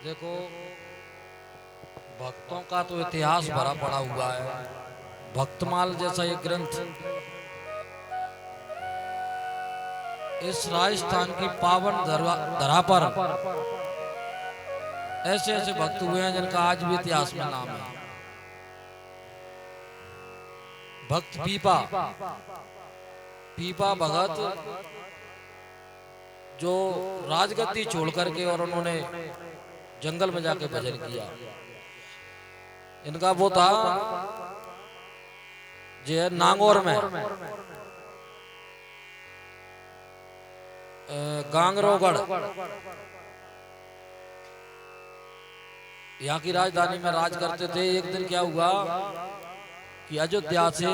देखो, भक्तों का तो इतिहास भरा पड़ा हुआ है। भक्तमाल जैसा एक ग्रंथ इस राजस्थान की पावन धरा पर ऐसे ऐसे भक्त हुए हैं जिनका आज भी इतिहास में नाम है। भक्त पीपा पीपा भगत जो राजगद्दी छोड़ करके और उन्होंने जंगल में जाके भजन किया। इनका वो था जो नागौर में गांगरोगढ़ यहाँ की राजधानी में राज करते थे। एक दिन क्या हुआ कि अयोध्या से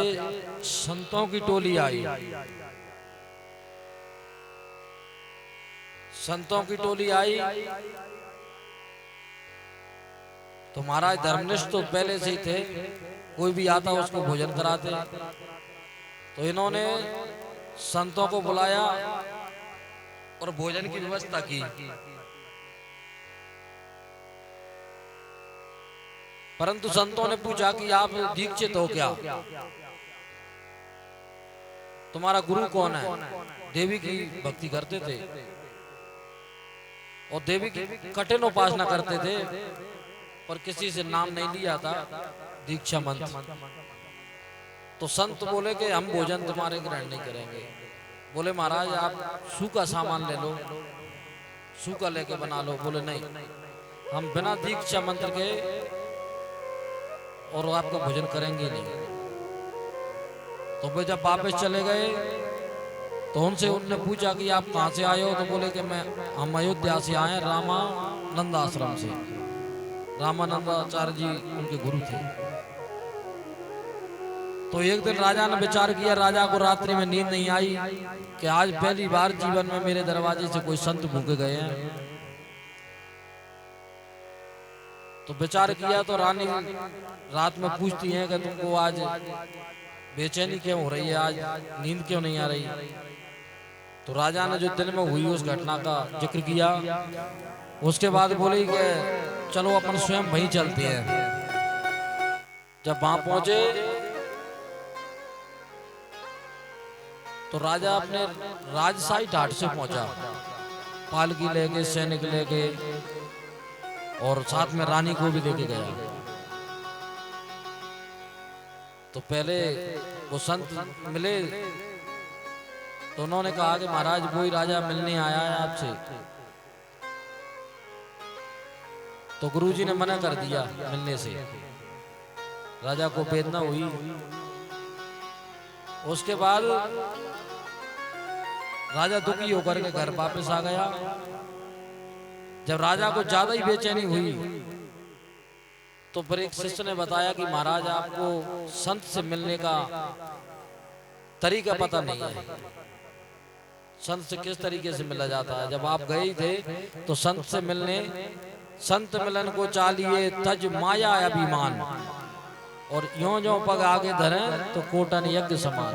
संतों की टोली आई। संतों की टोली आई तो महाराज धर्मनिष्ठ तो पहले से ही थे, कोई भी आता उसको भोजन कराते। तो इन्होंने संतों को बुलाया और भोजन की व्यवस्था की। परंतु संतों ने पूछा कि आप दीक्षित हो क्या, तुम्हारा गुरु कौन है? देवी की भक्ति करते थे और देवी की कठिन उपासना करते थे, पर किसी से नाम नहीं लिया था दीक्षा मंत्र। तो संत बोले कि हम भोजन तुम्हारे ग्रहण नहीं करेंगे। बोले महाराज आप सूखा सामान ले लो, सूखा लेके बना लो। बोले नहीं, हम बिना दीक्षा मंत्र के और आपका भोजन करेंगे नहीं। तो वे जब वापस चले गए तो उनसे उनने पूछा कि आप कहाँ से आए हो? तो बोले कि हम अयोध्या से आए, रामानंद आश्रम से। रामानंदाचार्य जी उनके गुरु थे। तो एक दिन राजा ने विचार किया, राजा को रात्रि में नींद नहीं आई कि आज पहली बार जीवन में मेरे दरवाजे से कोई संत भूखे गए हैं। तो विचार किया तो रानी रात में पूछती है कि तुमको आज बेचैनी क्यों हो रही है, आज नींद क्यों नहीं आ रही? तो राजा ने जो दिन में हुई उस घटना का जिक्र किया। उसके बाद बोली कि चलो अपन स्वयं वहीं चलते हैं। जब वहां पहुंचे तो राजा अपने राजशाही ठाट से पहुंचा, पालकी लेके, सैनिक लेके और साथ में रानी को भी लेके गया। तो पहले वो संत मिले तो उन्होंने कहा कि महाराज वही राजा मिलने आया है आपसे। तो गुरुजी ने मना कर दिया मिलने से। राजा को वेदना हुई। उसके बाद राजा दुखी होकर के घर वापस आ गया। जब राजा को ज्यादा ही बेचैनी हुई तो फिर एक शिष्य ने बताया कि महाराज आपको संत से मिलने का तरीका पता नहीं है, संत से किस तरीके से मिला जाता है। जब आप गए थे तो संत से मिलने, संत मिलन को चालिए तज माया अभिमान, और यों जो पग आगे धरे तो कोटन यज्ञ समान।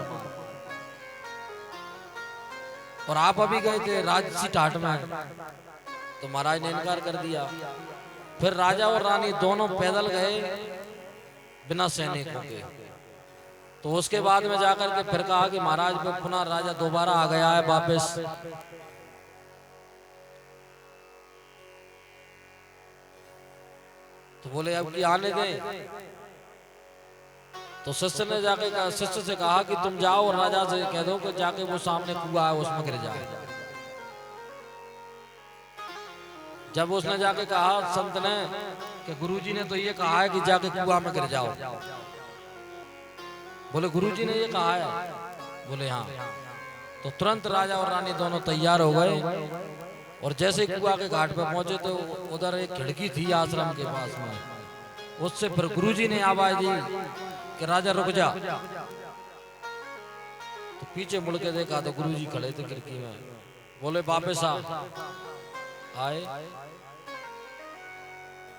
और आप अभी गए थे राजसी ठाट में, तो महाराज ने इनकार कर दिया। फिर राजा और रानी दोनों पैदल गए बिना सैनिकों के। तो उसके बाद में जाकर के फिर कहा कि महाराज पुनः राजा दोबारा आ गया है वापस। तो बोले अब की आने दें। तो शिष्य ने जाके शिष्य से कहा कि तुम जाओ और राजा से कह दो कि जाके वो सामने कुआं है उसमें गिर जाए। जब उसने जाके कहा संत ने कि गुरुजी ने तो ये कहा है कि जाके कुआं में गिर जाओ। बोले गुरुजी ने ये कहा है? बोले हाँ। तो तुरंत राजा और रानी दोनों तैयार हो गए और जैसे कुआं के घाट पे पहुंचे तो उधर एक खिड़की थी आश्रम के पास में। उससे फिर गुरुजी ने आवाज दी कि राजा रुक जा। तो पीछे मुड़ के देखा तो गुरुजी खड़े थे खिड़की में। बोले वापस आए।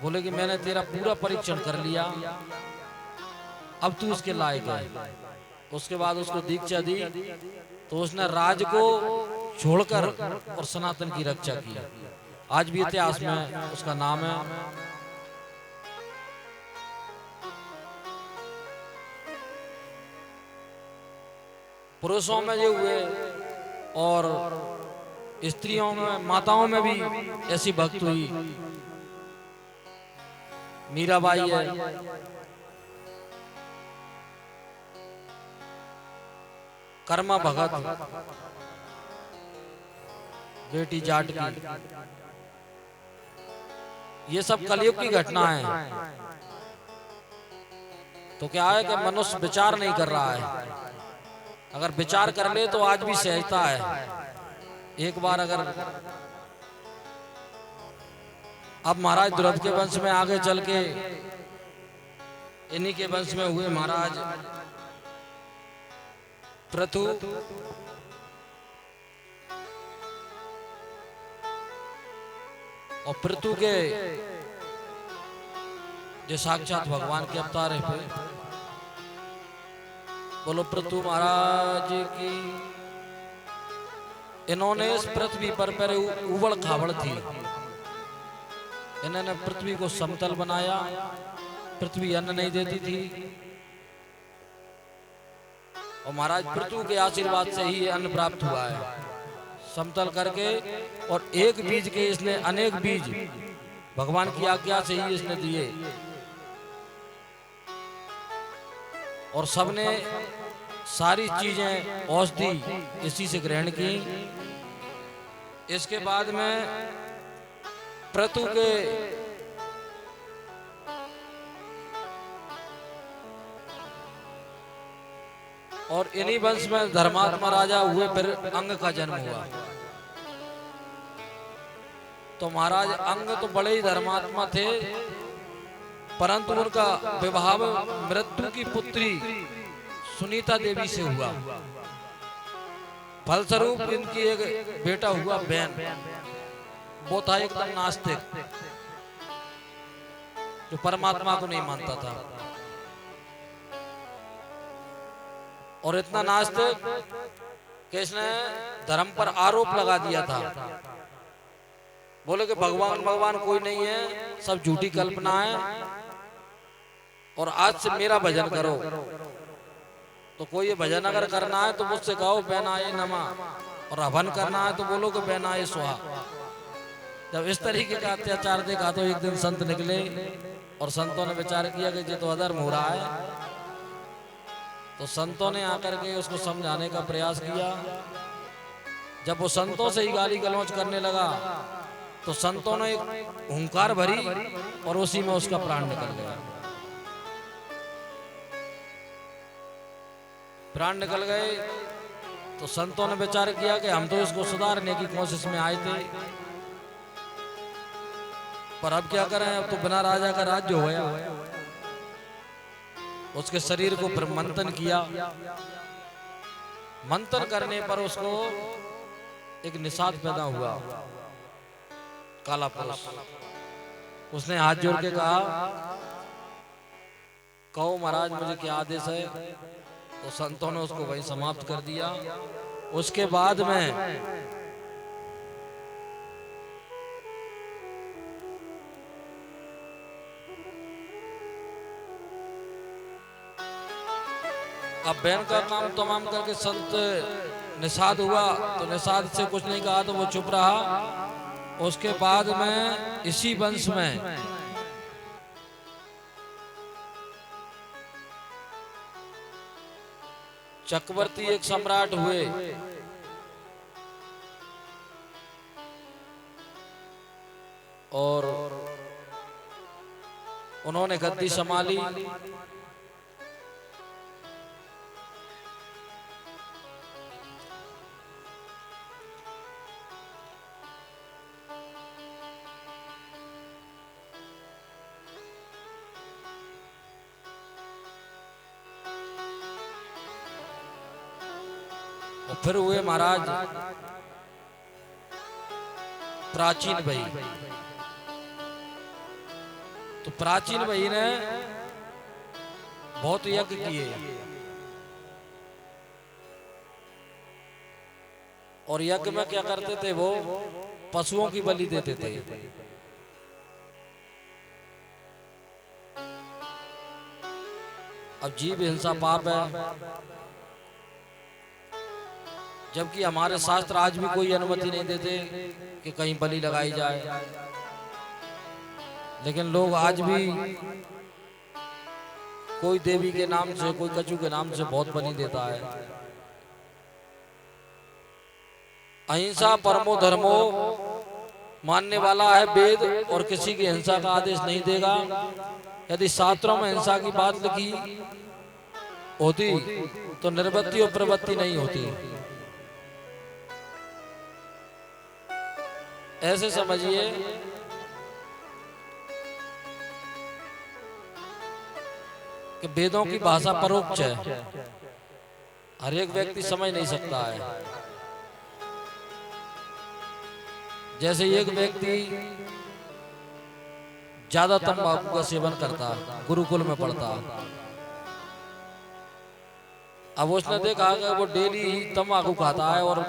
बोले कि मैंने तेरा पूरा परीक्षण कर लिया, अब तू इसके लायक है। उसके बाद उसको दीक्षा दी तो उसने राज को छोड़कर और सनातन की रक्षा की। आज भी इतिहास में उसका नाम है। पुरुषों में ये हुए और स्त्रियों में, माताओं में भी ऐसी भक्त हुई। मीराबाई है, कर्मा भगत बेटी जाट की, ये सब कलयुग की घटना है। तो क्या है कि मनुष्य विचार नहीं कर रहा है। अगर विचार कर ले तो आज भी सहजता है। एक बार अगर अब महाराज द्रुपद के वंश में आगे चल के इन्हीं के वंश में हुए महाराज पृथु, और पृथु के जो साक्षात भगवान के अवतार है। बोलो पृथु महाराज की। इन्होंने इस पृथ्वी पर पहले उबड़ खाबड़ थी, इन्होंने पृथ्वी को समतल बनाया। पृथ्वी अन्न नहीं देती थी और महाराज पृथु के आशीर्वाद से ही अन्न प्राप्त हुआ है, समतल करके। और एक बीज के इसने अनेक बीज भगवान की आज्ञा से ही इसने दिए, और सबने सारी चीजें औषधि इसी से ग्रहण की। इसके बाद में पृथु के और इन्हीं वंश में धर्मात्मा राजा हुए, फिर अंग का जन्म हुआ। तो महाराज अंग तो बड़े ही धर्मात्मा थे, परंतु उनका विवाह मृत्यु की पुत्री सुनीता देवी से हुआ। फलस्वरूप इनकी एक बेटा हुआ बैन। वो था एकदम नास्तिक, जो परमात्मा को नहीं मानता था, और इतना नास्तिक कि इसने धर्म पर आरोप लगा दिया था। बोले कि भगवान भगवान कोई नहीं है, सब झूठी कल्पना है, और आज से मेरा भजन करो। तो कोई ये भजन अगर करना है तो मुझसे कहो बैनाए नमः, और हवन करना है तो बोलो कि बैनाए स्वाहा। जब इस तरीके का अत्याचार देखा तो एक दिन संत निकले, और संतों ने विचार किया कि ये तो अधर्म हो रहा है। तो संतों ने आकर के उसको समझाने का प्रयास किया। जब वो संतों से ही गाली गलौज करने लगा तो संतों ने एक हुंकार भरी, और उसी में उसका प्राण निकल गया। प्राण निकल गए तो संतों ने विचार किया कि हम तो इसको सुधारने की कोशिश में आए थे, पर अब क्या करें, अब तो बिना राजा का राज्य हो गया। उसके शरीर को फिर मंथन किया। मंथन करने पर उसको एक निषाद पैदा हुआ, काला पुरुष। उसने हाथ जोड़ के कहा, कहो महाराज मुझे क्या आदेश है। तो संतों ने उसको वहीं समाप्त कर दिया। उसके बाद में अब बैन का नाम तमाम करके संत निषाद हुआ। तो निषाद से कुछ नहीं कहा तो वो चुप रहा। उसके बाद में इसी वंश में चक्रवर्ती एक सम्राट हुए, और उन्होंने गद्दी संभाली। और फिर हुए महाराज प्राचीन भाई। तो प्राचीन भाई ने बहुत यज्ञ किए, और यज्ञ में क्या करते थे वो, पशुओं की बलि देते थे। अब जीव हिंसा पाप है, जबकि हमारे शास्त्र आज भी कोई अनुमति नहीं देते कि कहीं बलि लगाई जाए। लेकिन लोग आज भी कोई देवी के नाम से, कोई कछु के नाम से बहुत बलि देता है। अहिंसा परमो धर्मो मानने वाला है वेद, और किसी की हिंसा का आदेश नहीं देगा। यदि शास्त्रों में हिंसा की बात लिखी होती तो निर्वृत्ति और प्रवृत्ति नहीं होती। ऐसे समझिए कि वेदों की भाषा परोक्ष है, हर एक व्यक्ति समझ नहीं सकता है। जैसे एक व्यक्ति ज्यादा तंबाकू का सेवन करता, गुरुकुल में पढ़ता, अब उसने देखा कि वो डेली ही तंबाकू खाता है और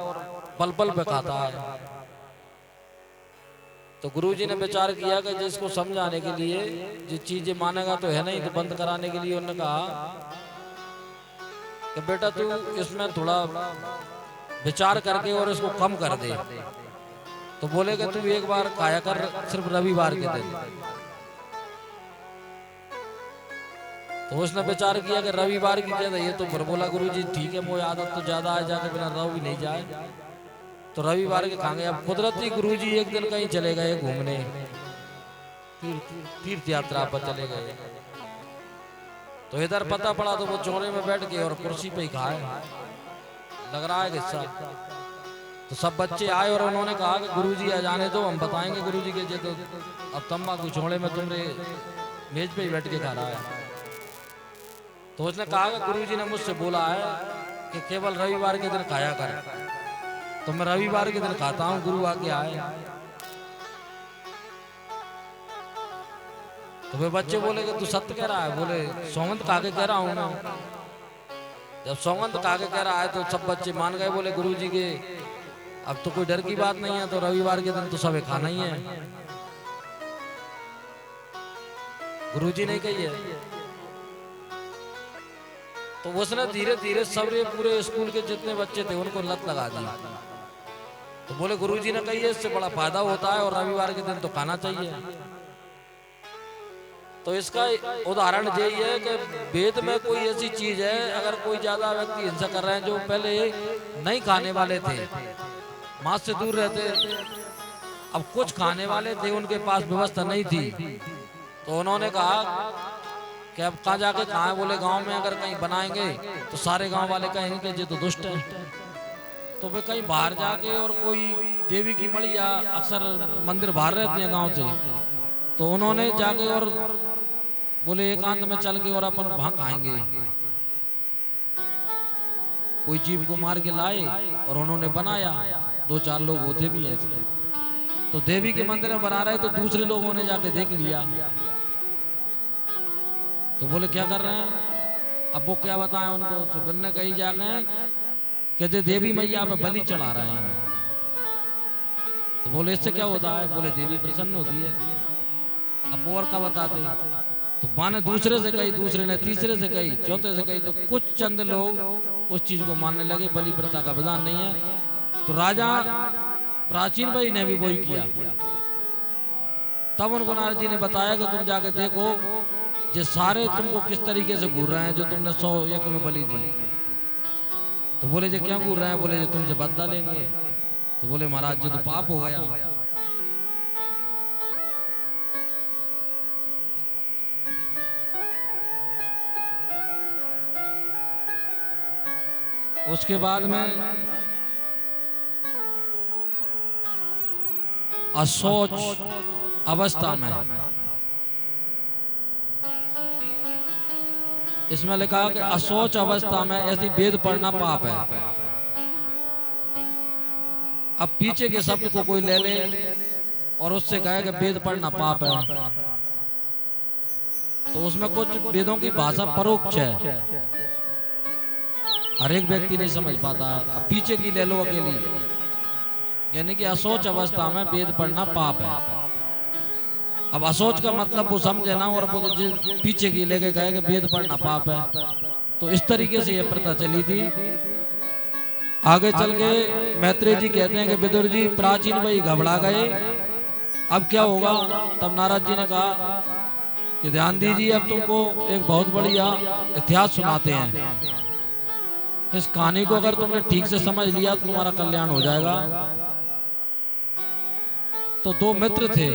पल पल पे खाता है। तो गुरुजी ने विचार किया कि जिसको समझाने के लिए, जिस चीजें मानेगा तो है नहीं, तो बंद कराने के लिए उन्होंने कहा कि बेटा तू इसमें थोड़ा विचार करके और इसको कम कर दे। तो बोले कि तू एक बार खाया कर, सिर्फ रविवार के दिन। तो उसने विचार किया कि रविवार की क्या ये तो फिर बोला गुरुजी ठीक है, वो आदत तो ज्यादा आ जाके बिना रहो भी नहीं जाए, तो रविवार के खाएंगे। अब कुदरती गुरुजी एक दिन कहीं चले गए घूमने, तीर्थ यात्रा पर चले गए। तो इधर पता पड़ा तो वो चौरे में बैठ के और कुर्सी पे ही खाए, लग रहा है किस्सा। तो सब बच्चे आए और उन्होंने कहा कि गुरुजी आ जाने दो, हम बताएंगे गुरुजी के। तो अब तंबाकू चौड़े में तुमने मेज पे ही बैठ के खा रहा है। तो उसने कहा कि गुरुजी ने मुझसे बोला है कि केवल रविवार के दिन खाया कर, तो मैं रविवार के दिन खाता हूँ, गुरु आके आए। तो वे बच्चे बोले कि तू सत्य कह रहा है? बोले सौगंध खा के कह रहा हूँ मैं। जब सौगंध खा के कह रहा है तो सब बच्चे मान गए, बोले गुरुजी के अब तो कोई डर की बात नहीं है, तो रविवार के दिन तो सब खाना ही है। गुरुजी ने कही है। तो उसने धीरे धीरे सबरे पूरे स्कूल के जितने बच्चे थे उनको लत लगा दी। तो बोले गुरुजी ने कही है इससे बड़ा फायदा होता है और रविवार के दिन तो खाना चाहिए। तो इसका उदाहरण यही है कि वेद में कोई ऐसी चीज है, अगर कोई ज्यादा व्यक्ति हिंसा कर रहे हैं जो पहले नहीं खाने वाले थे, मांस से दूर रहते, अब कुछ खाने वाले थे, उनके पास व्यवस्था नहीं थी, तो उन्होंने कहा कि अब कहाँ जाके खाएं? बोले गांव में अगर कहीं बनाएंगे तो सारे गांव वाले कहेंगे कि ये तो दुष्ट है। तो वे कहीं बाहर जाके और कोई देवी की मड़ी या अक्सर मंदिर बाहर रहते हैं गांव से, तो उन्होंने जाके और बोले एकांत में चल के और अपन वहां खाएंगे। कोई जीव को मार के लाए और उन्होंने बनाया, 2-4 लोग होते भी हैं। तो देवी के मंदिर में बना रहे तो दूसरे लोगों ने जाके देख लिया, तो बोले क्या कर रहे हैं? अब वो क्या बताएं उनको? तो बनने कहीं जाके कहते देवी मैया पे बलि चढ़ा रहे हैं। तो बोले इससे क्या होता है? बोले देवी प्रसन्न होती है। अब वो और क्या बताते? तो माने दूसरे से कही, दूसरे ने तीसरे से कही, चौथे से कही, तो कुछ चंद लोग उस चीज को मानने लगे, बलि प्रथा का विधान नहीं है। तो राजा प्राचीन भाई ने भी वही किया। तब उनको नारद जी ने बताया कि तुम जाके देखो जो सारे तुमको किस तरीके से घूर रहे हैं, जो तुमने 100 यज्ञ में बलि दी। तो बोले जो क्यों घूर रहे हैं? बोले जो तुमसे बदला लेंगे। तो बोले महाराज जी तो पाप हो गया। उसके बाद में अशौच अवस्था में, इसमें लिखा कि अशौच अवस्था में ऐसी वेद पढ़ना पाप है। अब पीछे के शब्द को कोई ले ले और उससे कहे कि वेद पढ़ना पाप है, तो उसमें कुछ वेदों की भाषा परोक्ष है, हर एक व्यक्ति नहीं समझ पाता है। अब पीछे की ले लो अकेली, यानी कि असोच अवस्था में वेद पढ़ना पाप है। अब असोच का मतलब वो समझे ना, और वो तो पीछे की लेके कहे कि वेद पढ़ना पाप है। तो इस तरीके से ये प्रथा चली थी। आगे चल के मैत्रेय जी कहते हैं कि विदुर जी प्राचीन भाई घबरा गए, अब क्या होगा। तब नारद जी ने कहा कि ध्यान दीजिए, अब तुमको एक बहुत बढ़िया इतिहास सुनाते हैं। इस कहानी को अगर तुमने ठीक से समझ लिया तो तुम्हारा कल्याण हो जाएगा। तो दो मित्र थे,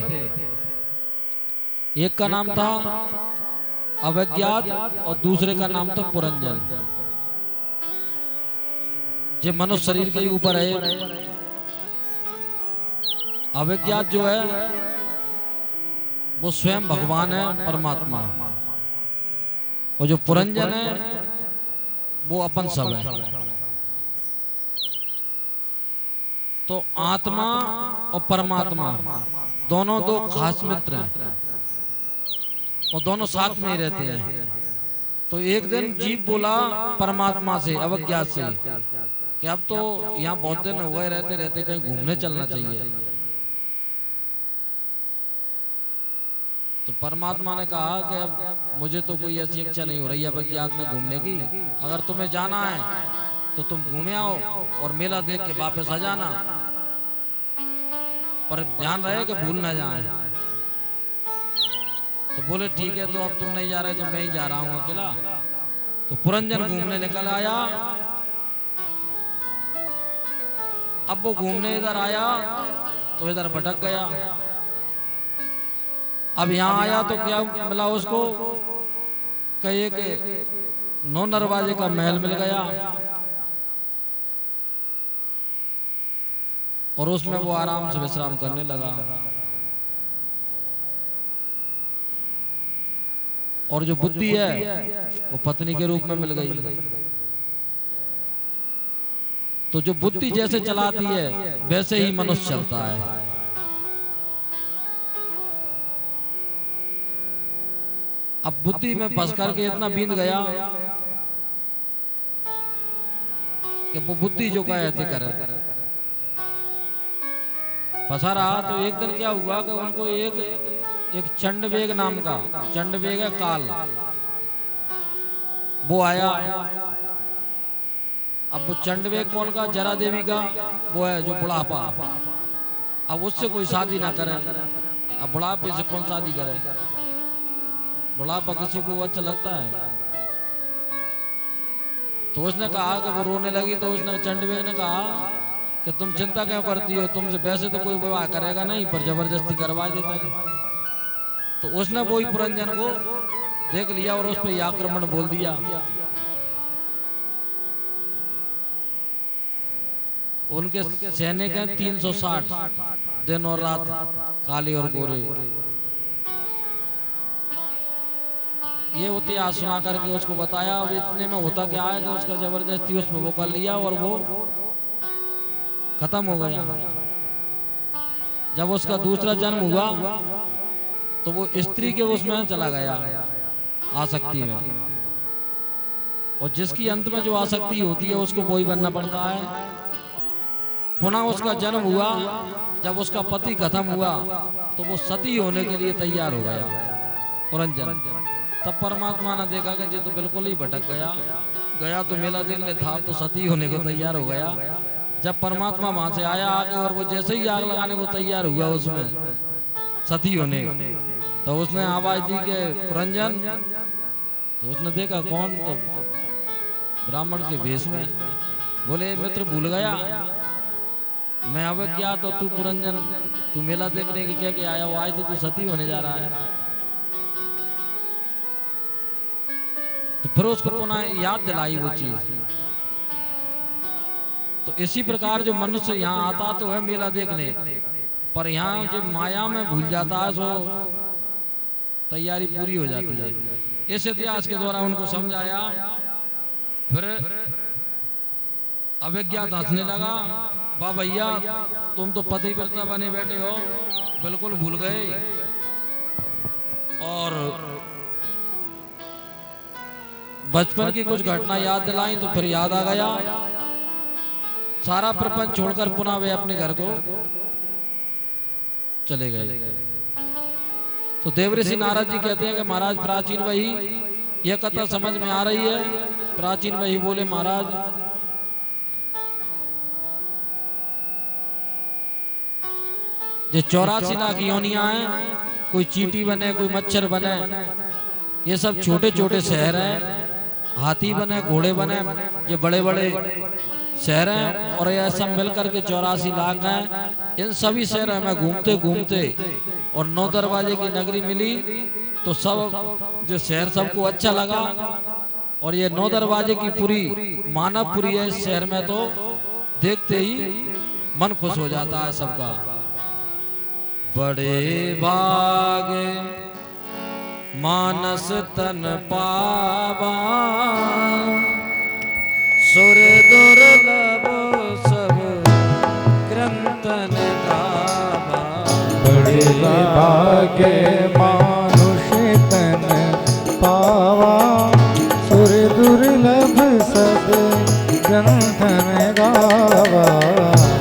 एक का नाम था अवज्ञात और दूसरे का नाम था पुरंजन। जो मनुष्य शरीर के ऊपर है, अवज्ञात जो है वो स्वयं भगवान है, परमात्मा। और जो पुरंजन है वो अपन सब है। तो आत्मा और परमात्मा दोनों दो खास मित्र हैं और दोनों साथ में ही रहते हैं। तो एक दिन जीव बोला परमात्मा से, अवज्ञात से, कि अब तो यहाँ बहुत दिन हुए रहते रहते कहीं घूमने चलना चाहिए। तो परमात्मा ने कहा कि अब मुझे तो कोई ऐसी इच्छा नहीं हो रही है अवज्ञात में घूमने की। अगर तुम्हें जाना है तो तुम घूमे आओ और मेला देख के वापस आ जाना, पर ध्यान रहे कि भूल ना जाए। तो बोले ठीक है, तो अब तुम नहीं जा रहे तो मैं ही जा रहा हूं अकेला। तो पुरंजन घूमने निकल आया। अब वो घूमने इधर आया तो इधर भटक गया। अब यहाँ आया तो क्या मिला उसको, कहे कि 9 दरवाजे का महल मिल गया और उसमें वो आराम से विश्राम करने लगा। और जो बुद्धि है वो पत्नी के रूप में मिल गई। तो जो बुद्धि जैसे चलाती है वैसे ही मनुष्य चलता है। अब बुद्धि में फंस करके इतना बीत गया कि वो बुद्धि जो कहते करे फंसा रहा। तो एक दिन क्या हुआ कि उनको एक चंडवेग नाम का, चंडवेग है काल, वो आया। अब वो चंडवेग कौन का, जरा देवी का वो है जो बुढ़ापा। अब उससे कोई शादी ना करे। अब बुढ़ापे से कौन शादी करे, बुढ़ापा किसी को अच्छा लगता है। तो उसने कहा कि वो रोने लगी। तो उसने, चंडवेग ने कहा कि तुम चिंता क्यों करती हो, तुमसे वैसे तो कोई विवाह करेगा नहीं, पर जबरदस्ती करवा देता है। तो उसने वही पुरंजन को देख लिया और उस पर आक्रमण बोल दिया। उनके सैनिक हैं 360, दिन और रात, काले और गोरे। ये इतिहास सुना करके उसको बताया। अब इतने में होता क्या है कि उसका जबरदस्ती उसमें वो कर लिया और वो खत्म हो गया। जब उसका दूसरा जन्म हुआ तो वो स्त्री के उसमें चला गया, आसक्ति में। और जिसकी अंत में जो आसक्ति होती है उसको वही बनना पड़ता है। पुनः उसका जन्म हुआ। जब उसका पति खत्म हुआ तो वो सती होने के लिए तैयार हो गया, पुरंजन। तब परमात्मा ने देखा कि ये तो बिल्कुल ही भटक गया तो मेला देखने था, तो सती होने को तैयार हो गया। जब परमात्मा वहां से आया आगे और वो जैसे ही आग लगाने को तैयार हुआ उसमें सती होने, तो उसने आवाज दी कि पुरंजन। तो उसने देखा कौन, तो ब्राह्मण के भेष में। बोले मित्र भूल गया, मैं अवज्ञात तो तू पुरंजन, तू मेला देखने की क्या आया हो, आज तो तू सती होने जा रहा है। तो फिर उसको पुनः याद दिलाई वो चीज। तो इसी प्रकार जो मनुष्य यहाँ आता तो है मेला देखने, पर यहाँ जो माया में भूल जाता है सो तैयारी पूरी हो जाती है। इस इतिहास के द्वारा उनको समझाया। फिर अवज्ञात हंसने लगा, वाह भैया तुम तो पतिव्रता बने बैठे हो, बिल्कुल भूल गए। और बचपन की कुछ घटना याद दिलाई तो फिर याद आ गया। सारा प्रपंच छोड़कर पुनः वे अपने घर को चले गए। तो देवऋषि नारद जी कहते हैं कि महाराज प्राचीन वही, यह कथा समझ में आ रही है। प्राचीन वही बोले महाराज जो 84 लाख योनियां हैं, कोई चींटी बने, कोई मच्छर बने, ये सब छोटे छोटे शहर हैं। हाथी बने, घोड़े बने, ये बड़े बड़े शहर हैं। और ये सब मिलकर के 84 लाख हैं। इन सभी शहरों में घूमते घूमते और 9 दरवाजे की नगरी मिली। तो सब जो शहर सबको अच्छा लगा। और ये 9 दरवाजे की पूरी मानवपुरी है इस शहर में, तो देखते ही मन खुश हो जाता है सबका। बड़े भागे मानस तन पावा, सुर दुर्लभ सब ग्रंथन गावा। बड़े भागे मानुष तन पावा, सुर दुर्लभ सब ग्रंथन गावा।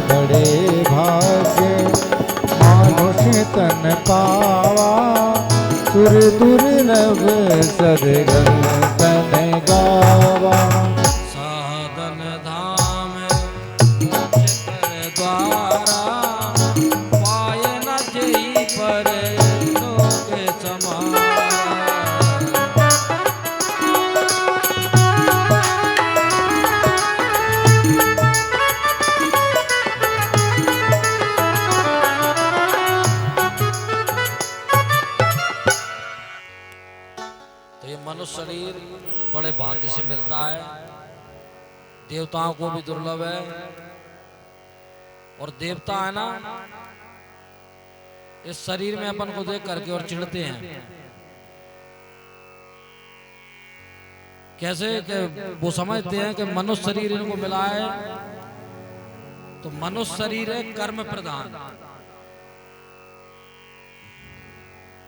बड़े भागे मानुष तन पावा, सुर दुर्लभ सद ग्रंथन गावा। साधन धाम चित्र द्वारा, पाय न जई पर लोक समारा। मनुष्य शरीर बड़े भाग्य से मिलता है, देवताओं को भी दुर्लभ है। और देवता है ना, इस शरीर में अपन को देख करके और चिढ़ते हैं। कैसे कि वो समझते हैं कि मनुष्य शरीर इनको मिला है, तो मनुष्य शरीर है कर्म प्रधान।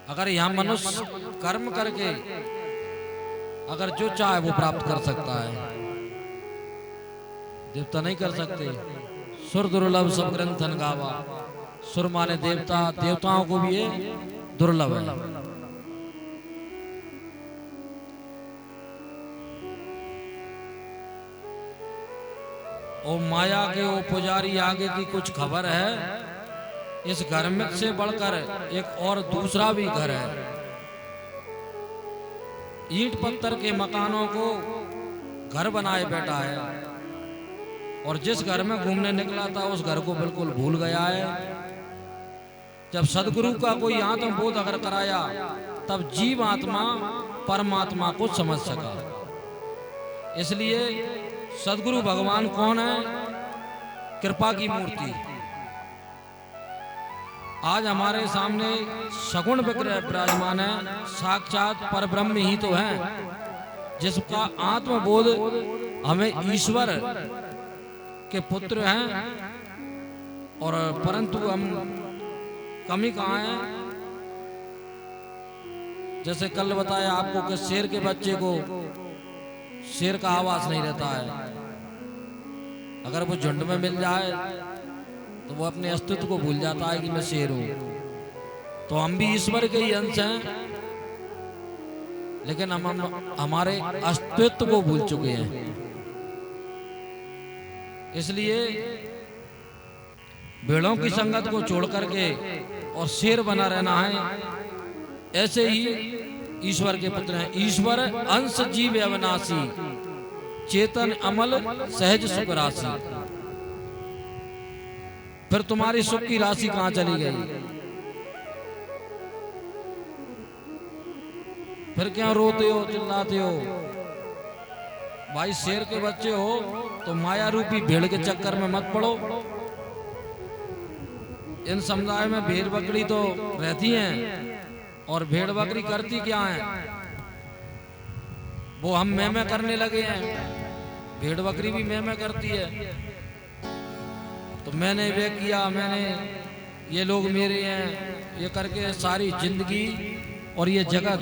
अगर यहां मनुष्य कर्म करके अगर जो चाहे वो प्राप्त कर सकता है, देवता नहीं कर सकते। सुर दुर्लभ सब ग्रंथन गावा। सुर माने देवता, देवताओं को भी ये दुर्लभ है। ओ माया के ओ पुजारी आगे की कुछ खबर है। इस घर में से बढ़कर एक और दूसरा भी घर है। ईंट पत्थर के मकानों को घर बनाए बैठा है। और जिस घर में घूमने निकला था उस घर को बिल्कुल भूल गया है। जब सदगुरु का कोई आत्मबोध अगर कराया, तब जीव आत्मा परमात्मा को समझ सका। इसलिए सदगुरु भगवान कौन है? कृपा की मूर्ति। आज हमारे सामने सगुण विग्रह विराजमान है, साक्षात परब्रह्म ही तो है, जिसका आत्मबोध हमें ईश्वर के पुत्र हैं। और परंतु हम कमी कहाँ है? जैसे कल बताया आपको कि शेर के बच्चे को शेर का आवाज नहीं रहता है। अगर वो झुंड में मिल जाए तो वो अपने अस्तित्व को भूल जाता है कि मैं शेर हूं। तो हम भी ईश्वर के ही अंश हैं, लेकिन हम हमारे अस्तित्व को भूल चुके हैं। इसलिए भेड़ों की संगत को छोड़ करके और शेर बना रहना है। ऐसे ही ईश्वर के पुत्र हैं। ईश्वर अंश जीव अविनाशी, चेतन अमल सहज सुख राशि। फिर तुम्हारी सुख की राशि कहां चली गई? फिर क्या रोते हो, चिल्लाते हो? भाई शेर के बच्चे हो तो माया रूपी भेड़ के चक्कर में मत पड़ो। इन समुदाय में भेड़ बकरी तो रहती हैं, और भेड़ बकरी करती क्या है? वो हम मैं करने लगे हैं। भेड़ बकरी भी मैं करती है। तो मैंने वे किया, मैंने ये लोग मेरे हैं, ये करके सारी जिंदगी और ये जगत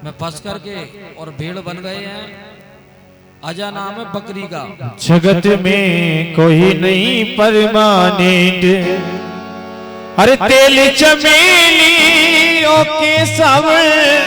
में फंस करके और भेड़ बन गए हैं। अजा नाम है बकरी का। जगत में कोई नहीं परमानेंट, अरे तेल चमेली ओके सावर